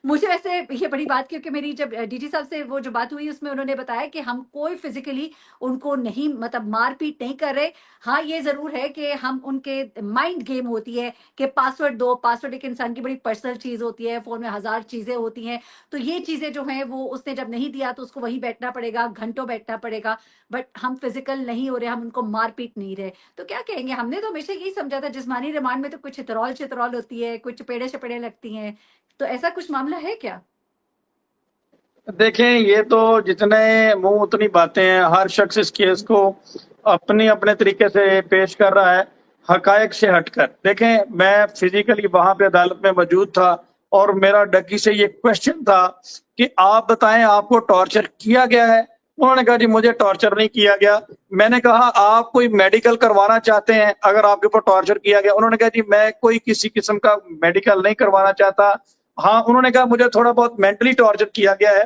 मुझे वैसे ये बड़ी बात, क्योंकि मेरी जब डीजी साहब से वो जो बात हुई उसमें उन्होंने बताया कि हम कोई फिजिकली उनको नहीं, मतलब मारपीट नहीं कर रहे। हाँ, ये जरूर है कि हम उनके माइंड गेम होती है कि पासवर्ड दो। पासवर्ड एक इंसान की बड़ी पर्सनल चीज होती है, फोन में हजार चीजें होती हैं। तो ये चीजें जो हैं वो उसने जब नहीं दिया तो उसको वहीं बैठना पड़ेगा, घंटों बैठना पड़ेगा। बट हम फिजिकल नहीं हो रहे, हम उनको मारपीट नहीं रहे। तो क्या कहेंगे, हमने तो हमेशा यही समझा था जिस्मानी रिमांड में तो कुछ चितरौल चितरौल होती है, कुछ चपेड़े चपेड़े लगती हैं। तो ऐसा कुछ मामला है क्या? देखें, ये तो जितने मुंह उतनी बातें हैं। हर शख्स इस केस को अपने अपने तरीके से पेश कर रहा है, हकायक से हटकर। देखें, मैं फिजिकली वहां पे अदालत में मौजूद था और मेरा डग्गी से ये क्वेश्चन था कि आप बताएं, आपको टॉर्चर किया गया है? उन्होंने कहा जी मुझे टॉर्चर नहीं किया गया। मैंने कहा आप कोई मेडिकल करवाना चाहते हैं अगर आपके ऊपर टॉर्चर किया गया? उन्होंने कहा जी मैं कोई किसी किस्म का मेडिकल नहीं करवाना चाहता। हाँ, उन्होंने कहा मुझे थोड़ा बहुत मेंटली टॉर्चर किया गया है।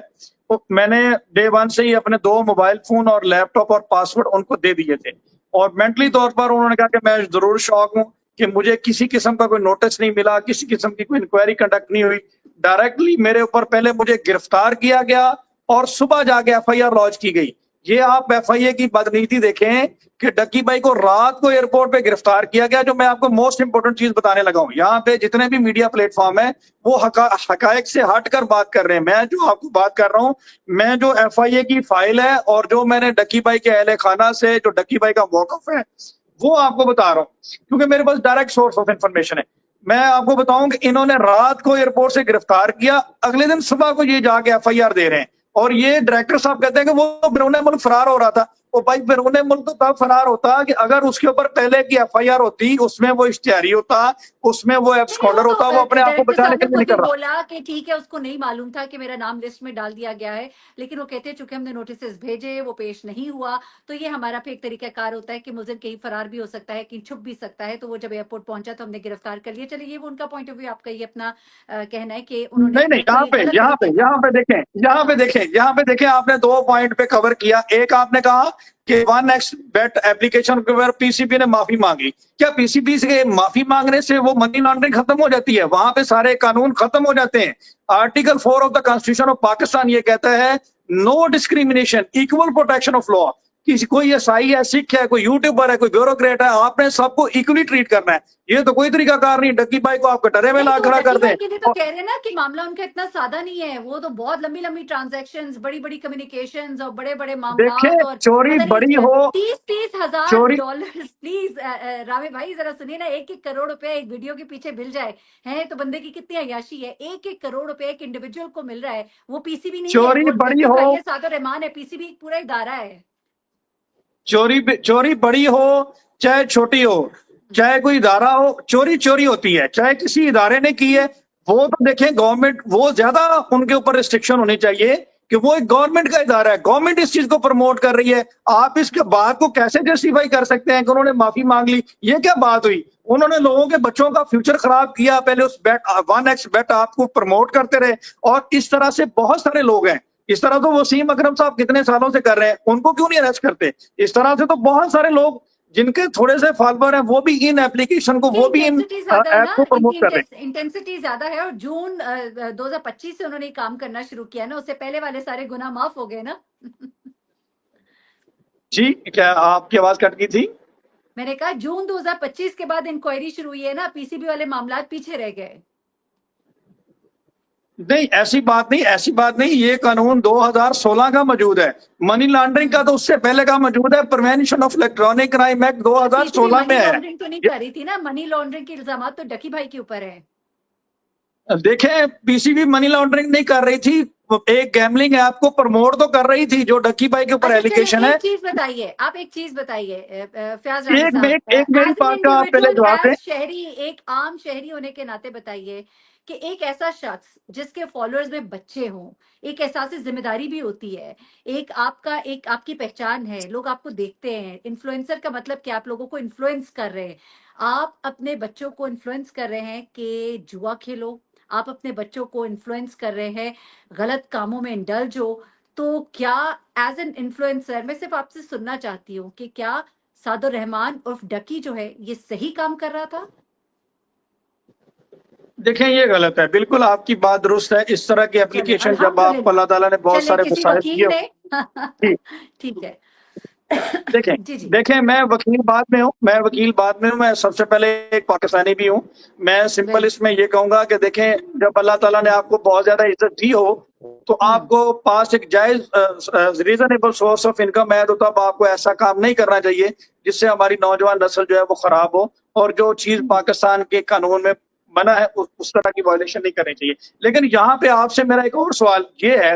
तो मैंने डे वन से ही अपने 2 मोबाइल फोन और लैपटॉप और पासवर्ड उनको दे दिए थे। और मेंटली तौर पर उन्होंने कहा कि मैं जरूर शॉक हूं कि मुझे किसी किस्म का कोई नोटिस नहीं मिला, किसी किस्म की कोई इंक्वायरी कंडक्ट नहीं हुई। डायरेक्टली मेरे ऊपर पहले मुझे गिरफ्तार किया गया और सुबह जाके एफआईआर लॉन्च की गई। ये आप एफआईए की बदनीति देखें कि डक्की भाई को रात को एयरपोर्ट पे गिरफ्तार किया गया। जो मैं आपको मोस्ट इंपोर्टेंट चीज बताने लगा हूं, यहाँ पे जितने भी मीडिया प्लेटफॉर्म है वो हकायक से हटकर बात कर रहे हैं। मैं जो आपको बात कर रहा हूं, मैं जो एफआईए की फाइल है और जो मैंने डक्की भाई के अहले खाना से जो डक्की भाई का मौकफ है वो आपको बता रहा हूं, क्योंकि मेरे पास डायरेक्ट सोर्स ऑफ इंफॉर्मेशन है। मैं आपको बताऊं कि इन्होंने रात को एयरपोर्ट से गिरफ्तार किया, अगले दिन सुबह को ये जाके एफआईआर दे रहे हैं। और ये डायरेक्टर साहब कहते हैं कि वो बैरून मुल्क फरार हो रहा था। ओ भाई, बैरून मुल्क तो तब फरार होता कि अगर उसके ऊपर पहले की एफआईआर होती, उसमें वो इश्तिहारी होता, उसमें वो नहीं, वो एब्सकॉन्डर तो होता। वो अपने आप को डायरेक्टर बचाने साहब के ने लिए नहीं खुद ही कर रहा। बोला कि ठीक है, उसको नहीं मालूम था कि मेरा नाम लिस्ट में डाल दिया गया है। लेकिन वो कहते हैं चूंकि हमने नोटिस भेजे, वो पेश नहीं हुआ। तो ये हमारा फिर एक तरीकाकार होता है कि मुलजिम कहीं फरार भी हो सकता है, कहीं छुप भी सकता है। तो वो जब एयरपोर्ट पहुंचा तो हमने गिरफ्तार कर लिया। चलिए, ये वो उनका पॉइंट ऑफ व्यू, आपका ये अपना कहना है कि उन्होंने नहीं नहीं, बिल्कुल ही गलत तरीके का। यहाँ पे देखें, आपने 2 पॉइंट पे कवर किया। एक आपने कहा कि 1x बेट एप्लीकेशन के ऊपर पीसीबी ने माफी मांगी। क्या पीसीबी से माफी मांगने से वो मनी लॉन्ड्रिंग खत्म हो जाती है? वहां पे सारे कानून खत्म हो जाते हैं। Article 4 of the constitution of Pakistan ये कहता है no discrimination, equal protection of law. किसी कोई ईसाई है, सिख है, कोई यूट्यूबर है, कोई ब्यूरोक्रेट है, आपने सबको इक्वली ट्रीट करना है। ये तो कोई तरीका कार नहीं डक्की भाई को आप कटरे में नहीं, ला तो खड़ा कर डकी दें। भाई के लिए तो कह रहे हैं ना कि मामला उनका इतना सादा नहीं है। वो तो बहुत लंबी लंबी ट्रांजैक्शंस, बड़ी बड़ी कम्युनिकेशंस और बड़े बड़े मामलात, देखिए, और चोरी पता बड़ी नहीं हो, 30-30 हजार चोरी डॉलर प्लीज रामे भाई जरा सुनिए ना। 1-1 करोड़ रुपए एक वीडियो के पीछे मिल जाए है तो बंदे की कितनी अय्याशी है। 1-1 करोड़ रुपए एक इंडिविजुअल को मिल रहा है। वो पीसीबी नहीं है, चोरी वो बड़ी डक्की हो, भाई है, सादो रहमान है। पीसीबी एक पूरा इदारा है। चोरी बड़ी हो चाहे छोटी हो, चाहे कोई इदारा हो, चोरी चोरी होती है। चाहे किसी इदारे ने की है, वो तो देखें गवर्नमेंट, वो ज्यादा उनके ऊपर रिस्ट्रिक्शन होनी चाहिए कि वो एक गवर्नमेंट का इदारा है, गवर्नमेंट इस चीज को प्रमोट कर रही है। आप इसके बात को कैसे जस्टिफाई कर सकते हैं कि उन्होंने माफी मांग ली? ये क्या बात हुई? उन्होंने लोगों के बच्चों का फ्यूचर खराब किया, पहले उस बेट 1x बेट आपको प्रमोट करते रहे। और इस तरह से बहुत सारे लोग हैं। इस तरह तो वसीम अकरम साहब कितने सालों से कर रहे हैं, उनको क्यों नहीं अरेस्ट करते? इस तरह से तो बहुत सारे लोग जिनके थोड़े से फॉलोअर हैं वो भी इन एप्लीकेशन को, इनकी वो भी इन इंटेंसिटी ज्यादा है ऐप ना, को प्रमोट इनकी कर रहे हैं। इंटेंसिटी ज्यादा है। और जून 2025 से उन्होंने काम करना शुरू किया ना, उससे पहले वाले सारे गुनाह माफ हो गए ना। जी, क्या आपकी आवाज कट गई थी? मैंने कहा जून 2025 के बाद इंक्वायरी शुरू हुई है ना, पीसीबी वाले मामला पीछे रह गए। नहीं, ऐसी बात नहीं, ऐसी बात नहीं। ये कानून 2016 का मौजूद है। मनी लॉन्ड्रिंग का तो उससे पहले का मौजूद है। Prevention of electronic crime act PCB 2016 में मनी है। लॉन्ड्रिंग तो नहीं कर रही थी ना। मनी लॉन्ड्रिंग के इल्जाम तो डकी भाई के ऊपर है। देखें, पीसीबी मनी लॉन्ड्रिंग नहीं कर रही थी, एक गैमलिंग ऐप को प्रमोट तो कर रही थी जो डक्की भाई के ऊपर अच्छा, एलिगेशन चलिए है। एक चीज बताइए, आप एक चीज बताइए फयाज रामी साहब, एक मेरी एज एन बात का आप पहले इंडिविजुअल, जवाब दें। एज शहरी, एक आम शहरी होने के नाते बताइए कि एक ऐसा शख्स जिसके फॉलोअर्स में बच्चे हों, एक एहसास जिम्मेदारी भी होती है, एक आपकी पहचान है, लोग आपको देखते हैं। इन्फ्लुएंसर का मतलब कि आप लोगों को इन्फ्लुएंस कर रहे हैं। आप अपने बच्चों को इन्फ्लुएंस कर रहे हैं कि जुआ खेलो, आप अपने बच्चों को इन्फ्लुएंस कर रहे हैं गलत कामों में इंडल्ज हो। तो क्या एज एन इन्फ्लुएंसर, मैं सिर्फ आपसे सुनना चाहती हूँ कि क्या सादुर रहमान उर्फ डकी जो है ये सही काम कर रहा था? देखें ये गलत है, बिल्कुल आपकी बात दुरुस्त है। इस तरह की चले एप्लीकेशन जब आपको अल्हम्दुलिल्लाह। अल्लाह ताला ने बहुत चले सारे किसी वसाइल वकील दिए। ने जी, ठीक है। देखें जी, जी। देखें मैं वकील बाद में हूँ, मैं वकील बाद में हूँ, मैं सबसे पहले एक पाकिस्तानी भी हूँ। मैं सिंपल बिल्कुल। इसमें ये कहूंगा कि देखें, जब अल्लाह ताला ने आपको बहुत ज्यादा इज्जत दी हो, तो हुँ। आपको पास एक जायज रीजनेबल सोर्स ऑफ इनकम है, तो तब आपको ऐसा काम नहीं करना चाहिए जिससे हमारी नौजवान नस्ल जो है वो खराब हो, और जो चीज हुँ। पाकिस्तान के कानून में मना है उस तरह की वायलेशन नहीं करनी चाहिए। लेकिन यहाँ पे आपसे मेरा एक और सवाल ये है,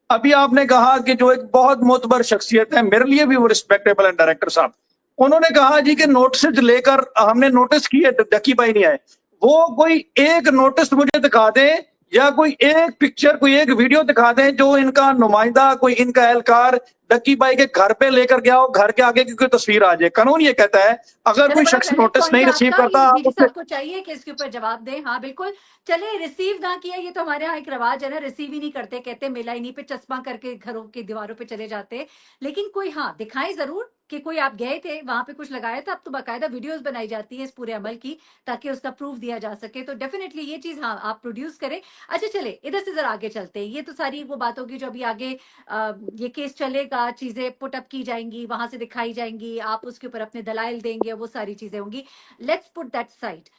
अभी आपने कहा कि जो एक बहुत मोतबर शख्सियत है, मेरे लिए भी वो रिस्पेक्टेबल है, डायरेक्टर साहब, उन्होंने कहा जी कि नोटिस लेकर हमने नोटिस किए, डक्की भाई नहीं आए। वो कोई एक नोटिस मुझे दिखा दें, या कोई एक पिक्चर, कोई एक वीडियो दिखा दें जो इनका नुमाइंदा, कोई इनका एहलकार डक्की भाई के घर पे लेकर गया हो, घर के आगे की कोई तस्वीर आ जाए। कानून ये कहता है अगर चलो कोई बड़ा शख्स वैलिड नोटिस पॉइंट नहीं है रिसीव आपका, करता, ये आप डीजी उससे साहब को चाहिए कि इसके ऊपर जवाब दें। हाँ बिल्कुल। चले रिसीव ना किया, ये तो हमारे यहाँ एक रिवाज है ना, रिसीव ही नहीं करते, कहते मिला ही नहीं, पे चश्मा करके घरों की दीवारों पे चले जाते। लेकिन कोई हाँ दिखाएं जरूर कि कोई आप गए थे वहां पे कुछ लगाया था। अब तो बाकायदा वीडियोस बनाई जाती है इस पूरे अमल की, ताकि उसका प्रूफ दिया जा सके। तो डेफिनेटली ये चीज हाँ आप प्रोड्यूस करें। अच्छा चले इधर से जरा आगे चलते हैं। ये तो सारी वो बात होगी जो अभी आगे ये केस चलेगा, चीजें पुटअप की जाएंगी, वहां से दिखाई जाएंगी, आप उसके ऊपर अपने दलाइल देंगे, वो सारी चीजें होंगी। Let's put that side.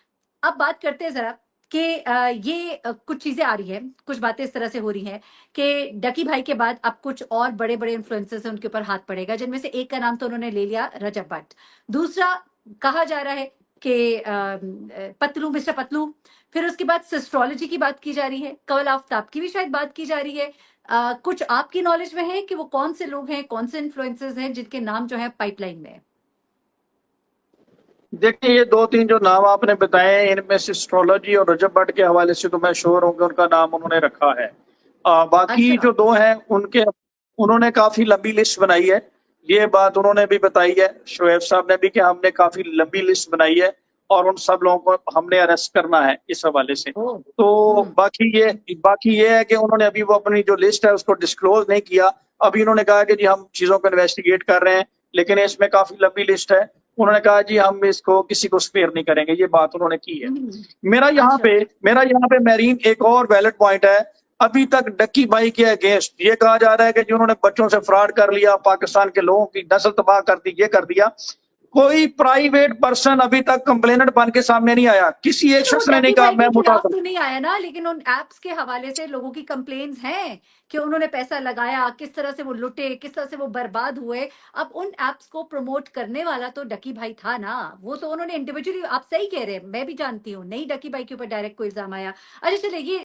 अब बात करते हैं जरा कि ये कुछ चीजें आ रही है, कुछ बातें इस तरह से हो रही हैं कि डकी भाई के बाद अब कुछ और बड़े बड़े इन्फ्लुएंसर्स हैं, उनके ऊपर हाथ पड़ेगा, जिनमें से एक का नाम तो उन्होंने ले लिया, रजब भट्ट। दूसरा कहा जा रहा है कि पतलू, मिस्टर पतलू। फिर उसके बाद सिस्ट्रोलॉजी की बात की जा रही है, कवल आफ्ताब की भी शायद बात की जा रही है। कुछ आपकी नॉलेज में है कि वो कौन से लोग हैं, कौन से इन्फ्लुएंसर्स हैं जिनके नाम जो है पाइपलाइन में है? देखिए ये दो तीन जो नाम आपने बताए हैं, इनमें से एस्ट्रोलॉजी और रजब भट्ट के हवाले से तो मैं श्योर हूँ कि उनका नाम उन्होंने रखा है। बाकी अच्छा। जो दो हैं उनके, उन्होंने काफी लंबी लिस्ट बनाई है। ये बात उन्होंने भी बताई है, शोएब साहब ने भी, कि हमने काफी लंबी लिस्ट बनाई है और उन सब लोगों को हमने अरेस्ट करना है इस हवाले से। ओ। तो हम्म। बाकी ये है कि उन्होंने अभी वो अपनी जो लिस्ट है उसको डिस्क्लोज नहीं किया। अभी उन्होंने कहा कि जी हम चीजों को इन्वेस्टिगेट कर रहे हैं, लेकिन इसमें काफी लंबी लिस्ट है। उन्होंने कहा जी हम इसको किसी को स्पेयर नहीं करेंगे, ये बात उन्होंने की है। हम्म। मेरा यहाँ अच्छा। पे मेरा यहाँ पे मेरीन एक और वैलिड पॉइंट है। अभी तक डक्की भाई के अगेंस्ट ये कहा जा रहा है कि जिन्होंने बच्चों से फ्रॉड कर लिया, पाकिस्तान के लोगों की नस्ल तबाह कर दी, ये कर दिया, कोई प्राइवेट पर्सन अभी तक कंप्लेनेंट बन के सामने नहीं आया। किसी एक तो वो शख्स ने नहीं डकी कहा भाई मैं के खिलाफ मुताबिक। तो नहीं आया ना, लेकिन उन एप्स के हवाले से लोगों की कंप्लेन्स हैं कि उन्होंने पैसा लगाया, किस तरह से वो लुटे, किस तरह से वो बर्बाद हुए। अब उन एप्स को प्रमोट करने वाला तो डकी भाई था ना, वो तो उन्होंने इंडिविजुअली, आप सही कह रहे हैं, मैं भी जानती हूँ, नहीं डकी भाई के ऊपर डायरेक्ट कोई इल्जाम आया। अच्छा चले ये